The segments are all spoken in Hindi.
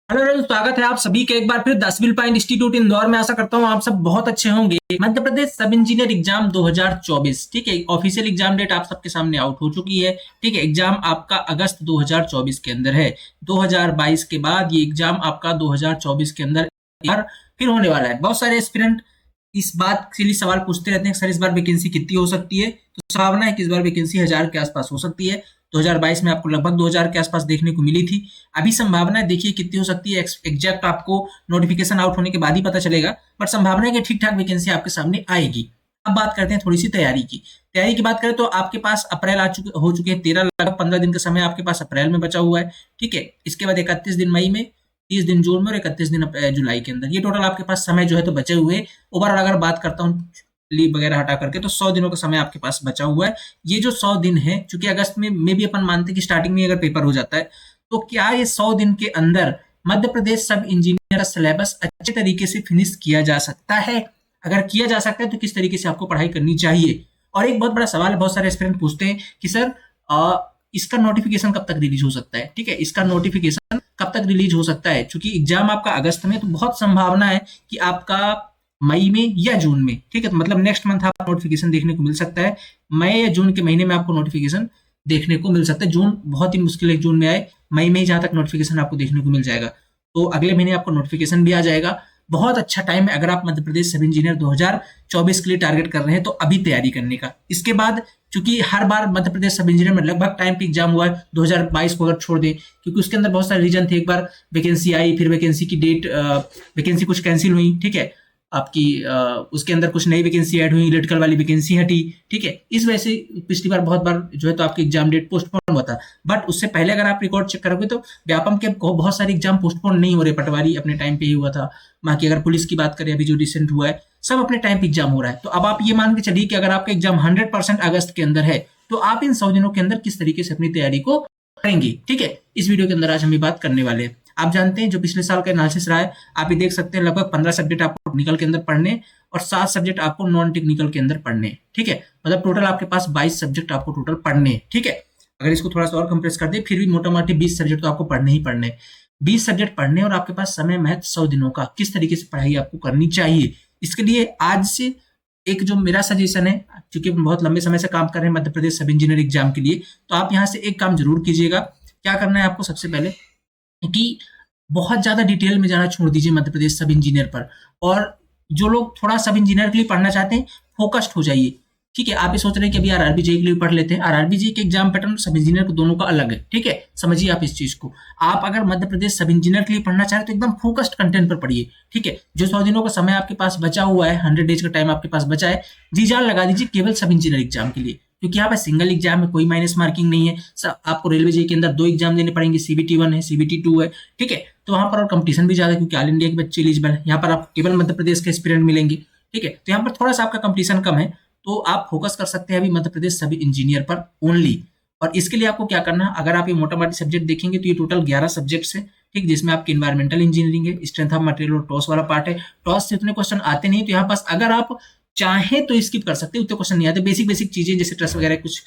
हेलो दोस्तों, स्वागत है आप सभी के एक बार फिर the civil point institute Indore में। आशा करता हूँ आप सब बहुत अच्छे होंगे। मध्य प्रदेश सब इंजीनियर एग्जाम 2024, ठीक है, ऑफिशियल एग्जाम डेट आप सबके सामने आउट हो चुकी है। ठीक है, एग्जाम आपका अगस्त 2024 के अंदर है। 2022 के बाद ये एग्जाम आपका 2024 के अंदर यार फिर होने वाला है। बहुत सारे एस्पिरेंट इस बात के लिए सवाल पूछते रहते हैं कि सर इस बार वैकेंसी कितनी हो सकती है। तो संभावना है कि इस बार वैकेंसी 1000 के आसपास हो सकती है। 2022 में आपको लगभग 2000 के आसपास देखने को मिली थी। अभी संभावना है, देखिए कितनी हो सकती है, एग्जैक्ट आपको नोटिफिकेशन आउट होने के बाद ही पता चलेगा। बट संभावना है कि ठीक ठाक वैकेंसी आपके सामने आएगी। अब बात करते हैं थोड़ी सी तैयारी की। तैयारी की बात करें तो आपके पास अप्रैल हो चुके हैं, 13 लगभग 15 दिन का समय आपके पास अप्रैल में बचा हुआ है। ठीक है, इसके बाद 31 दिन मई में, 30 दिन जून में और 31 दिन जुलाई के अंदर, ये टोटल आपके पास समय जो है तो बचे हुए। ओवरऑल अगर बात करता हूँ लीव वगैरह हटा करके, तो 100 दिनों का समय आपके पास बचा हुआ है। ये जो 100 दिन है, चूंकि अगस्त में भी अपन मानते हैं कि स्टार्टिंग में अगर पेपर हो जाता है, तो क्या ये 100 दिन के अंदर मध्य प्रदेश सब इंजीनियर का सिलेबस अच्छे तरीके से फिनिश किया जा सकता है? अगर किया जा सकता है तो किस तरीके से आपको पढ़ाई करनी चाहिए? और एक बहुत बड़ा सवाल है, बहुत सारे एस्पिरेंट पूछते हैं कि सर इसका नोटिफिकेशन कब तक रिलीज हो सकता है। ठीक है, इसका नोटिफिकेशन कब तक रिलीज हो सकता है, क्योंकि एग्जाम आपका अगस्त में, तो बहुत संभावना है कि आपका मई में या जून में, ठीक है, तो मतलब नेक्स्ट मंथ आपको नोटिफिकेशन देखने को मिल सकता है। मई या जून के महीने में आपको नोटिफिकेशन देखने को मिल सकता है। जून बहुत ही मुश्किल है जून में आए, मई में ही जहां तक नोटिफिकेशन आपको देखने को मिल जाएगा। तो अगले महीने आपको नोटिफिकेशन भी आ जाएगा। बहुत अच्छा टाइम है अगर आप मध्य प्रदेश सब इंजीनियर 2024 के लिए टारगेट कर रहे हैं तो अभी तैयारी करने का। इसके बाद चूंकि हर बार मध्य प्रदेश सब इंजीनियर में लगभग टाइम पे एग्जाम हुआ है, 2022 को अगर छोड़ दें, क्योंकि उसके अंदर बहुत सारे रीजन थे। एक बार वैकेंसी आई, फिर वैकेंसी की डेट, वैकेंसी कुछ कैंसिल हुई, ठीक है, आपकी उसके अंदर कुछ नई वैकेंसी ऐड हुई, इलेक्ट्रिकल वाली वैकेंसी हटी। ठीक है, इस वजह से पिछली बार बहुत बार जो है तो आपकी एग्जाम डेट पोस्टपोन हुआ था। बट उससे पहले अगर आप रिकॉर्ड चेक करोगे तो व्यापम के बहुत सारे एग्जाम पोस्टपोन नहीं हो रहे। पटवारी अपने टाइम पे ही हुआ था। बाकी अगर पुलिस की बात करें, अभी जो रिसेंट हुआ है, सब अपने टाइम पे एग्जाम हो रहा है। तो अब आप ये मान के चलिए कि अगर आपका एग्जाम 100% अगस्त के अंदर है, तो आप इन 100 दिनों के अंदर किस तरीके से अपनी तैयारी को करेंगे। ठीक है, इस वीडियो के अंदर आज हम ये बात करने वाले हैं। आप जानते हैं जो पिछले साल का एनालिसिस रहा है, आप ये देख सकते हैं, लगभग 15 सब्जेक्ट आपको टेक्निकल के अंदर पढ़ने और 7 सब्जेक्ट आपको नॉन टेक्निकल के अंदर पढ़ने। ठीक है, मतलब टोटल आपके पास 22 सब्जेक्ट आपको टोटल पढ़ने। ठीक है, अगर इसको थोड़ा सा और कंप्रेस कर दे, फिर भी मोटा मोटी 20 सब्जेक्ट तो आपको पढ़ने ही पढ़ने। 20 सब्जेक्ट पढ़ने और आपके पास समय महज 100 दिनों का, किस तरीके से पढ़ाई आपको करनी चाहिए, इसके लिए आज से एक जो मेरा सजेशन है, क्योंकि बहुत लंबे समय से काम कर रहे हैं मध्य प्रदेश सब इंजीनियर एग्जाम के लिए, तो आप यहाँ से एक काम जरूर कीजिएगा। क्या करना है आपको, सबसे पहले कि बहुत ज्यादा डिटेल में जाना छोड़ दीजिए मध्य प्रदेश सब इंजीनियर पर। और जो लोग थोड़ा सब इंजीनियर के लिए पढ़ना चाहते हैं, फोकस्ड हो जाइए। ठीक है, आप ये सोच रहे हैं कि अभी आरआरबी जेई के लिए पढ़ लेते हैं, आरआरबी जेई के एग्जाम पैटर्न सब इंजीनियर को दोनों का अलग है। ठीक है, समझिए आप इस चीज को। आप अगर मध्य प्रदेश सब इंजीनियर के लिए पढ़ना चाह रहे हैं तो एकदम फोकस्ड कंटेंट पर पढ़िए। ठीक है, जो 100 दिनों का समय आपके पास बचा हुआ है, 100 डेज का टाइम आपके पास बचा है, जी जान लगा दीजिए केवल सब इंजीनियर एग्जाम के लिए। क्योंकि यहाँ पे सिंगल एग्जाम में कोई माइनस मार्किंग नहीं है। आपको रेलवे जेई के अंदर 2 एग्जाम देने पड़ेंगे, सीबीटी 1 है, सीबीटी 2 है। ठीक है, तो वहां पर और कंपटीशन भी ज्यादा है, क्योंकि ऑल इंडिया के बच्चे एलिजिबल है। यहाँ पर आपको केवल मध्य प्रदेश के एस्पिरेंट मिलेंगे। ठीक है, तो यहाँ पर थोड़ा सा आपका कंपटीशन कम है, तो आप फोकस कर सकते हैं अभी मध्य प्रदेश सभी इंजीनियर पर ओनली। और इसके लिए आपको क्या करना है, अगर आप ये मोटा मोटी सब्जेक्ट देखेंगे तो ये टोटल 11 सब्जेक्ट्स है। ठीक, जिसमें आपकी इन्वायरमेंटल इंजीनियरिंग है, स्ट्रेंथ ऑफ मटेरियल और टॉस वाला पार्ट है। टॉस से इतने क्वेश्चन आते नहीं, तो यहाँ पास अगर आप चाहे तो स्किप कर सकते हैं, उतने क्वेश्चन नहीं आते। बेसिक बेसिक चीजें जैसे ट्रस्ट वगैरह कुछ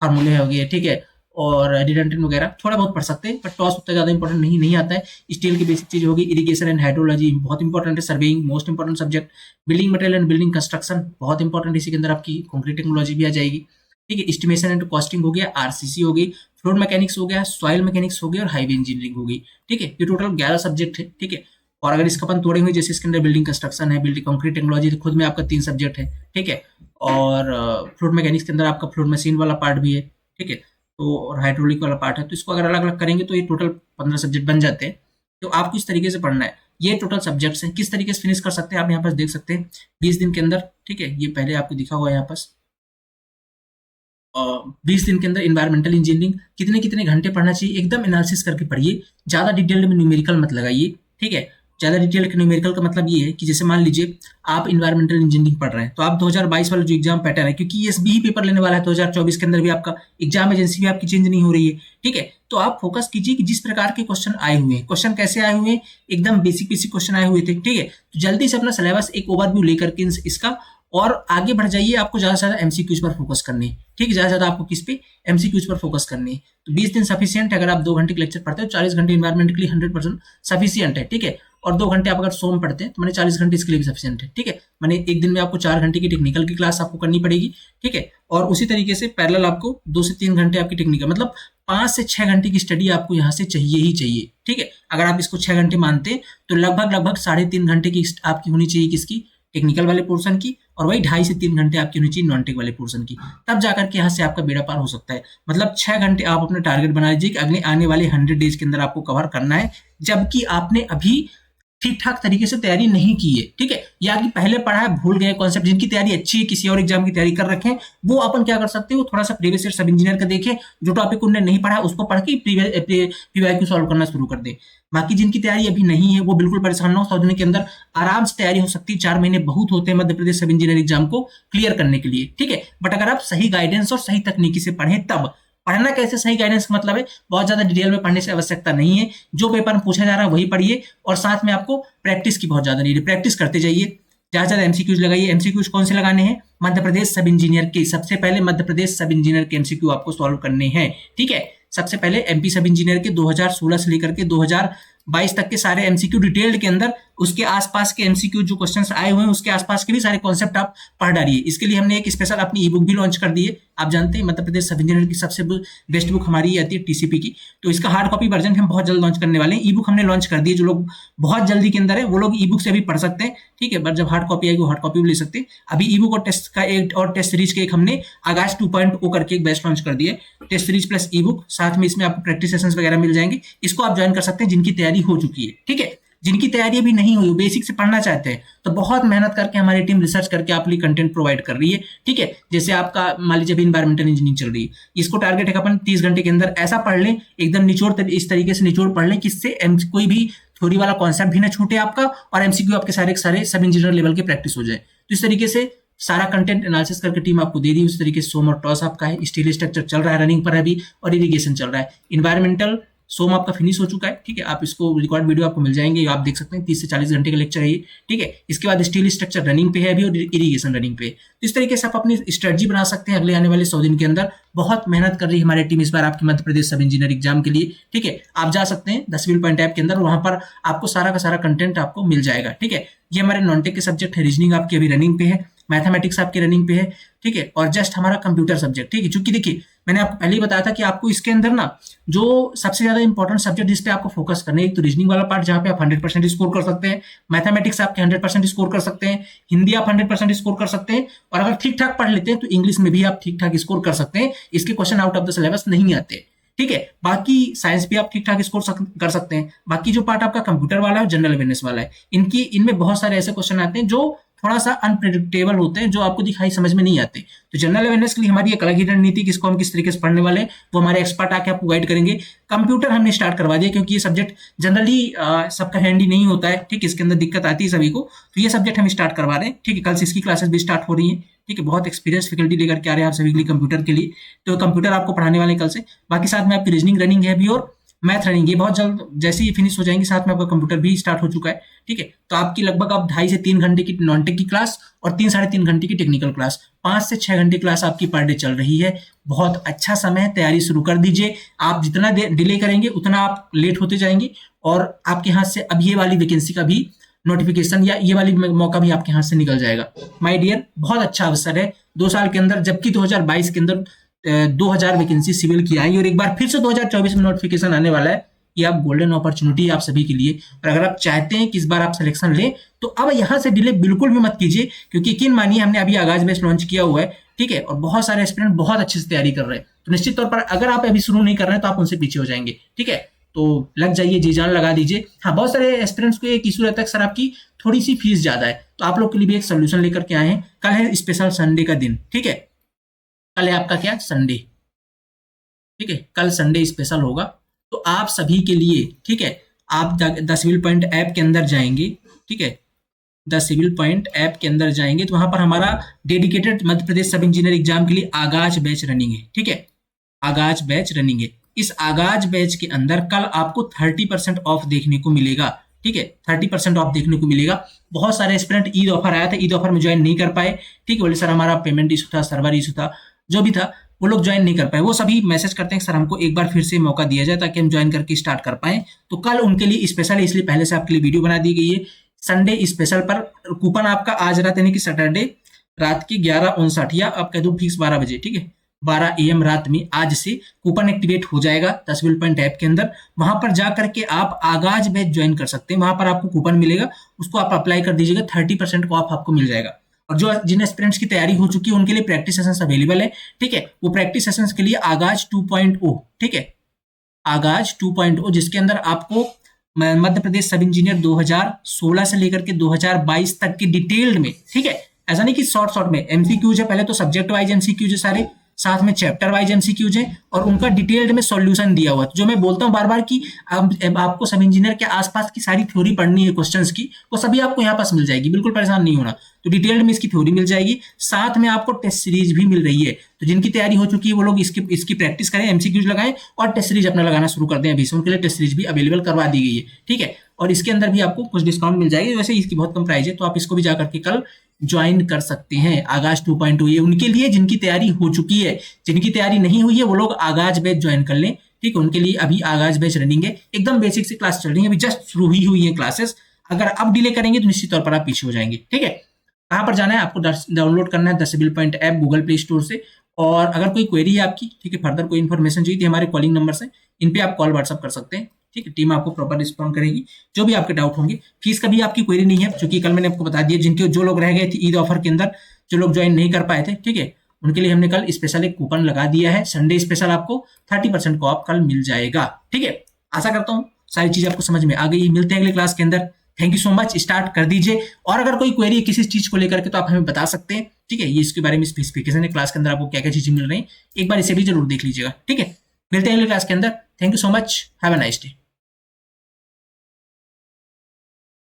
फार्मूले हो गए, ठीक है, और रिडंडेंट वगैरह थोड़ा बहुत पढ़ सकते हैं, पर टॉस उतना ज्यादा इंपॉर्टेंट नहीं आता है। स्टील की बेसिक चीज होगी, इरिगेशन एंड हाइड्रोलॉजी बहुत इंपॉर्टेंट है, surveying most important subject, building material and building construction बहुत इंपॉर्टेंट, इसी के अंदर आपकी कंक्रीट टेक्नोलॉजी भी आ जाएगी। ठीक है, एस्टिमेशन एंड कॉस्टिंग हो गया, आरसीसी हो गई, फ्लोर मैकेनिक्स हो गया, सॉइल मैकेनिक्स हो गया और हाईवे इंजीनियरिंग हो गई। ठीक है, ये टोटल 11 सब्जेक्ट है। ठीक है, और अगर इसका अपन तोड़े हुए, जैसे इसके अंदर बिल्डिंग कंस्ट्रक्शन है, बिल्डिंग कंक्रीट टेक्नोलॉजी, तो खुद में आपका 3 सब्जेक्ट है। ठीक है, और फ्लोर मैकेनिक्स के अंदर आपका फ्लोर मशीन वाला पार्ट भी है। ठीक है, तो और हाइड्रोलिक वाला पार्ट है, तो इसको अगर अलग अलग करेंगे तो ये टोटल 15 सब्जेक्ट बन जाते हैं। तो आपको इस तरीके से पढ़ना है। ये टोटल सब्जेक्ट्स हैं, किस तरीके से फिनिश कर सकते हैं आप यहाँ पास देख सकते हैं 20 दिन के अंदर। ठीक है, ये पहले आपको दिखा हुआ है यहाँ पास। 20 दिन के अंदर इन्वायरमेंटल इंजीनियरिंग कितने कितने घंटे पढ़ना चाहिए, एकदम एनालिसिस करके पढ़िए, ज्यादा डिटेल में न्यूमेरिकल मत लगाइए। ठीक है, ज्यादा डिटेल के न्यूमेरिकल का मतलब ये है कि जैसे मान लीजिए आप इन्वायरमेंटल इंजीनियरिंग पढ़ रहे हैं, तो आप 2022 वाला जो एग्जाम पैटर्न है, क्योंकि एसबी ही पेपर लेने वाला है 2024 के अंदर भी, आपका एग्जाम एजेंसी भी आपकी चेंज नहीं हो रही है। ठीक है, तो आप फोकस कीजिए कि जिस प्रकार के क्वेश्चन आए हुए हैं, क्वेश्चन कैसे आए हुए हैं, एकदम बेसिक बेसिक क्वेश्चन आए हुए थे। ठीक है, तो जल्दी से अपना सिलेबस एक ओवरव्यू लेकर के इसका और आगे बढ़ जाइए, आपको ज्यादा से ज्यादा एमसीक्यूज पर फोकस करनी है, ठीक है, ज्यादा से ज्यादा आपको किस पे, एमसीक्यूज पर फोकस करनी है। तो 20 दिन सफिशियंट है, अगर आप 2 घंटे के लेक्चर पढ़ते हो, 40 घंटे इन्वायरमेंट के लिए 100% सफिशियंट है, ठीक है। और 2 घंटे आप अगर सोम पढ़ते हैं तो मैंने 40 घंटे इसके लिए भी सफिशियंट है, ठीक है। मैंने एक दिन में आपको 4 घंटे की टेक्निकल की क्लास आपको करनी पड़ेगी, ठीक है। और उसी तरीके से पैरेलल आपको 2 से 3 घंटे आपकी टेक्निकल, मतलब 5 से 6 घंटे की स्टडी आपको यहाँ से चाहिए ही चाहिए, ठीक है। अगर आप इसको 6 घंटे मानते हैं तो लगभग 3.5 घंटे की आपकी होनी चाहिए किसकी, टेक्निकल वाले पोर्शन की, और वही 2.5 से 3 घंटे आपकी होनी चाहिए नॉन टेक वाले पोर्शन की। तब जाकर के यहाँ से आपका बेड़ा पार हो सकता है। मतलब 6 घंटे आप अपना टारगेट बना लीजिए कि अगले आने वाले 100 डेज के अंदर आपको कवर करना है, जबकि आपने अभी ठीक ठाक तरीके से तैयारी नहीं की है, ठीक है, या कि पहले पढ़ा है भूल गए कॉन्सेप्ट। जिनकी तैयारी अच्छी है, किसी और एग्जाम की तैयारी कर रखे हैं, वो अपन क्या कर सकते हो, थोड़ा सा प्रीवियस ईयर सब इंजीनियर का देखें, जो टॉपिक उन्होंने नहीं पढ़ा उसको पढ़ के पीवाईक्यू सॉल्व करना शुरू कर दे। बाकी जिनकी तैयारी अभी नहीं है वो बिल्कुल परेशान ना हो, 100 दिन के अंदर आराम से तैयारी हो सकती है। 4 महीने बहुत होते हैं मध्य प्रदेश सब इंजीनियर एग्जाम को क्लियर करने के लिए, ठीक है। बट अगर आप सही गाइडेंस और सही तकनीकी से पढ़ें तब। पढ़ना कैसे, सही गाइडेंस का मतलब है बहुत ज्यादा डिटेल में पढ़ने से आवश्यकता नहीं है, जो पेपर में पूछा जा रहा है वही पढ़िए, और साथ में आपको प्रैक्टिस की बहुत ज्यादा नीड है, प्रैक्टिस करते जाइए, ज्यादा ज्यादा एमसीक्यूज लगाइए। एमसीक्यूज कौन से लगाने हैं, मध्य प्रदेश सब इंजीनियर के, सबसे पहले मध्य प्रदेश सब इंजीनियर के एमसीक्यू आपको सॉल्व करने हैं, ठीक है। सबसे पहले एमपी सब इंजीनियर के 2016 से लेकर के 2022 तक के सारे एमसीक्यू डिटेल्ड के अंदर, उसके आसपास के एमसीक्यू जो क्वेश्चंस आए हुए हैं उसके आसपास के भी सारे कॉन्सेप्ट आप पढ़ डालिए। इसके लिए हमने एक स्पेशल अपनी ई बुक भी लॉन्च कर दी है। आप जानते हैं मध्य प्रदेश सब इंजीनियर की सबसे बेस्ट बुक हमारी आती है टीसीपी की, तो इसका हार्ड कॉपी वर्जन हम बहुत जल्द लॉन्च करने वाले हैं। ई बुक हमने लॉन्च कर दी है, जो लोग बहुत जल्दी के अंदर है वो लोग ई बुक से भी पढ़ सकते हैं, ठीक है। बट जब हार्ड कॉपी आएगी वो हार्ड कॉपी भी ले सकते हैं। अभी ई बुक और टेस्ट का एक और टेस्ट सीरीज के एक हमने आगाज 2.0 करके एक बैच लॉन्च कर दिया, test series plus e book, साथ में इसमें आपको प्रैक्टिस सेशंस वगैरह मिल जाएंगे। इसको आप ज्वाइन कर सकते हैं जिनकी तैयारी हो चुकी है, ठीक है। जिनकी तैयारी अभी नहीं हुई, बेसिक से पढ़ना चाहते हैं, तो बहुत मेहनत करके हमारी टीम रिसर्च करके आपके लिए कंटेंट प्रोवाइड कर रही है, ठीक है। जैसे आपका मान लीजिए अभी इन्वायरमेंटल इंजीनियरिंग चल रही है, इसको टारगेट है अपन 30 घंटे के अंदर ऐसा पढ़ लें, एकदम निचोड़ इस तरीके से निचोड़ पढ़ लें कि इससे कोई भी थ्योरी वाला कॉन्सेप्ट भी ना छूटे आपका, और एमसीक्यू आपके सारे सारे सब इंजीनियर लेवल के प्रैक्टिस हो जाए। तो इस तरीके से सारा कंटेंट एनालिसिस करके टीम आपको दे दी। उस तरीके से सोम और टॉस आपका है, स्टील स्ट्रक्चर चल रहा है रनिंग पर अभी, और इरिगेशन चल रहा है। इन्वायरमेंटल सोम आपका फिनिश हो चुका है, ठीक है। आप इसको रिकॉर्ड वीडियो आपको मिल जाएंगे, आप देख सकते हैं, 30 से 40 घंटे का लेक्चर है ये, ठीक है। इसके बाद स्टील स्ट्रक्चर रनिंग पे है अभी, और इरिगेशन रनिंग पे। तो इस तरीके से आप अपनी स्ट्रेटजी बना सकते हैं अगले आने वाले 100 दिन के अंदर। बहुत मेहनत कर रही है हमारी टीम इस बार आपकी मध्य प्रदेश सब इंजीनियर एग्जाम के लिए, ठीक है। आप जा सकते हैं 10 व्हील पॉइंट ऐप के अंदर, वहां पर आपको सारा का सारा कंटेंट आपको मिल जाएगा, ठीक है। ये हमारे नॉन टेक के सब्जेक्ट है, रीजनिंग आपकी अभी रनिंग पे है, मैथमेटिक्स आपके रनिंग पे है, ठीक है, और जस्ट हमारा कंप्यूटर सब्जेक्ट, ठीक है। क्योंकि देखिए मैंने आपको पहले ही बताया था कि आपको इसके अंदर ना जो सबसे ज्यादा इंपॉर्टेंट सब्जेक्ट जिस पे आपको फोकस करना है, एक तो रीजनिंग वाला पार्ट जहां पे आप 100% स्कोर कर सकते हैं, मैथमेटिक्स आपके 100% स्कोर कर सकते हैं, हिंदी आप 100% स्कोर कर सकते हैं, और अगर ठीक ठाक पढ़ लेते हैं तो इंग्लिश में भी आप ठीक ठाक स्कोर कर सकते हैं। इसके question out of the syllabus नहीं आते, ठीक है। बाकी साइंस भी आप ठीक ठाक स्कोर कर सकते हैं। बाकी जो पार्ट आपका कंप्यूटर वाला है, जनरल अवेयरनेस वाला है, इनमें बहुत सारे ऐसे क्वेश्चन आते हैं जो थोड़ा सा अनप्रेडिक्टेबल होते हैं, जो आपको दिखाई समझ में नहीं आते। तो जनरल अवेयरनेस के लिए हमारी एक अलग ही रणनीति, किसको हम किस तरीके से पढ़ने वाले हैं वो हमारे एक्सपर्ट आके आपको गाइड करेंगे। कंप्यूटर हमने स्टार्ट करवा दिया, क्योंकि ये सब्जेक्ट जनरली सबका हैंडी नहीं होता है, ठीक, इसके अंदर दिक्कत आती है सभी को, तो ये सब्जेक्ट हम स्टार्ट करवा रहे हैं, ठीक है। कल से इसकी क्लासेस भी स्टार्ट हो रही है, ठीक है। बहुत एक्सपीरियंस फैकल्टी लेकर के आ रहे हैं आप सभी के लिए कंप्यूटर के लिए, तो कंप्यूटर आपको पढ़ाने वाले कल से। बाकी साथ में आपकी रीजनिंग रनिंग है भी, और मैथ रनिंग ये बहुत जल्द जैसे ही फिनिश हो जाएंगे, साथ में आपका कंप्यूटर भी स्टार्ट हो चुका है, ठीक है। तो आपकी लगभग आप 2.5 से 3 घंटे की नॉन टेक की क्लास और 3-3.5 घंटे की टेक्निकल क्लास, 5 से 6 घंटे क्लास आपकी पर डे चल रही है। बहुत अच्छा समय है, तैयारी शुरू कर दीजिए। आप जितना डिले करेंगे उतना आप लेट होते जाएंगे, और आपके हाथ से अब ये वाली वैकेंसी का भी नोटिफिकेशन या ये वाली मौका भी आपके हाथ से निकल जाएगा। माय डियर, बहुत अच्छा अवसर है 2 साल के अंदर, जबकि 2022 के अंदर 2000 वैकेंसी सिविल की आई, और एक बार फिर से 2024 में नोटिफिकेशन आने वाला है। ये आप गोल्डन अपॉर्चुनिटी है आप सभी के लिए, और अगर आप चाहते हैं कि इस बार आप सिलेक्शन लें तो अब यहाँ से डिले बिल्कुल भी मत कीजिए, क्योंकि यकीन मानिए हमने अभी आगाज बैच लॉन्च किया हुआ है, ठीक है, और बहुत सारे एस्पिरेंट बहुत अच्छे से तैयारी कर रहे हैं। तो निश्चित तौर पर अगर आप अभी शुरू नहीं कर रहे हैं तो आप उनसे पीछे हो जाएंगे, ठीक है। तो लग जाइए, जी जान लगा दीजिए। हाँ, बहुत सारे एस्पिरेंट्स को एक इशू रहता है, सर आपकी थोड़ी सी फीस ज्यादा है, तो आप लोग के लिए भी एक सोल्यूशन लेकर के आए हैं। कल है स्पेशल संडे का दिन, ठीक है, कल है आपका क्या, संडे, ठीक है, कल संडे स्पेशल होगा। तो आप सभी के लिए, ठीक है, आप 10 सिविल पॉइंट ऐप के अंदर जाएंगे, ठीक है, 10 सिविल पॉइंट ऐप के अंदर जाएंगे तो वहां पर हमारा डेडिकेटेड मध्य प्रदेश सब इंजीनियर एग्जाम के लिए आगाज बैच रनिंग है, ठीक है, आगाज बैच रनिंग है। इस आगाज बैच के अंदर कल आपको 30% ऑफ देखने को मिलेगा, ठीक है, 30% ऑफ देखने को मिलेगा। बहुत सारे एस्पिरेंट ईद ऑफर आया था, ईद ऑफर में ज्वाइन नहीं कर पाए, ठीक है, बोले सर हमारा पेमेंट इशू था, सर्वर इशू था, जो भी था वो लोग ज्वाइन नहीं कर पाए। वो सभी मैसेज करते हैं सर हमको एक बार फिर से मौका दिया जाए ताकि हम ज्वाइन करके स्टार्ट कर पाए। तो कल उनके लिए स्पेशल है, इसलिए पहले से आपके लिए वीडियो बना दी गई है। संडे स्पेशल पर कूपन आपका आज रात यानी कि सैटरडे रात की 11:59 या आप कह दो फिक्स 12 बजे, ठीक है, 12 AM रात में आज से कूपन एक्टिवेट हो जाएगा 10 बिल पॉइंट ऐप के अंदर। वहां पर जा करके आप आगाज बैच ज्वाइन कर सकते हैं। वहां पर आपको कूपन मिलेगा, उसको आप अप्लाई कर दीजिएगा, 30% को ऑफ आपको मिल जाएगा। और जो जिन एस्पिरेंट्स की तैयारी हो चुकी है उनके लिए प्रैक्टिस सेशंस अवेलेबल है, ठीक है। वो प्रैक्टिस सेशंस के लिए आगाज 2.0, ठीक है, आगाज 2.0 जिसके अंदर आपको मध्य प्रदेश सब इंजीनियर 2016 से लेकर के 2022 तक की डिटेल्ड में, ठीक है, ऐसा नहीं कि शॉर्ट में एमसीक्यूज है, पहले तो सब्जेक्ट वाइज एमसीक्यूज है सारे, साथ में चैप्टर वाइज एमसीक्यूज है और उनका डिटेल्ड में सॉल्यूशन दिया हुआ है। जो मैं बोलता हूँ बार बार कि आपको सब इंजीनियर के आसपास की सारी थ्योरी पढ़नी है क्वेश्चंस की, वो सभी आपको यहाँ पास मिल जाएगी, बिल्कुल परेशान नहीं होना। तो डिटेल्ड में इसकी थ्योरी मिल जाएगी, साथ में आपको टेस्ट सीरीज भी मिल रही है। तो जिनकी तैयारी हो चुकी है वो लोग इसकी प्रैक्टिस करें, एमसीक्यूज लगाएं और टेस्ट सीरीज अपना लगाना शुरू कर दें। अभी से उनके लिए टेस्ट सीरीज भी अवेलेबल करवा दी गई है, ठीक है। और इसके अंदर भी आपको कुछ डिस्काउंट मिल जाएगी, वैसे इसकी बहुत कम प्राइस है, तो आप इसको भी जाकर के कल ज्वाइन कर सकते हैं। आगाज 2.0 ये उनके लिए जिनकी तैयारी हो चुकी है, जिनकी तैयारी नहीं हुई है वो लोग आगाज बैच ज्वाइन कर लें, ठीक है। उनके लिए अभी आगाज बैच रनिंग है, एकदम बेसिक से क्लास चल रही है, अभी जस्ट शुरू ही हुई है क्लासेस। अगर अब डिले करेंगे तो निश्चित तौर पर आप पीछे हो जाएंगे, ठीक है। कहाँ पर जाना है आपको, डाउनलोड करना है 10 bill point app Google play store से। और अगर कोई क्वेरी है आपकी, ठीक है, फर्दर कोई इन्फॉर्मेशन चाहिए थी, हमारे कॉलिंग नंबर से इन पे आप कॉल व्हाट्सअप कर सकते हैं, ठीक है। टीम आपको प्रॉपर रिस्पॉन्ड करेगी जो भी आपके डाउट होंगे। फीस का भी आपकी क्वेरी नहीं है, क्योंकि कल मैंने आपको बता दिया जिनके जो लोग रह गए थे ईद ऑफर के अंदर, जो लोग ज्वाइन नहीं कर पाए थे, ठीक है, उनके लिए हमने कल स्पेशल एक कूपन लगा दिया है। संडे स्पेशल आपको 30% को आप कल मिल जाएगा, ठीक है। आशा करता हूँ सारी चीज आपको समझ में आ गई। मिलते हैं अगले क्लास के अंदर। Thank you so much, start कर दीजिए। और अगर कोई क्वेरी है किसी चीज को लेकर के तो आप हमें बता सकते हैं, ठीक है। ये इसके बारे में स्पेसिफिकेशन है क्लास के अंदर, आपको क्या क्या चीजें मिल रही है, एक बार इसे भी जरूर देख लीजिएगा, ठीक है। मिलते हैं अगले क्लास के अंदर। Thank you so much, have a nice day.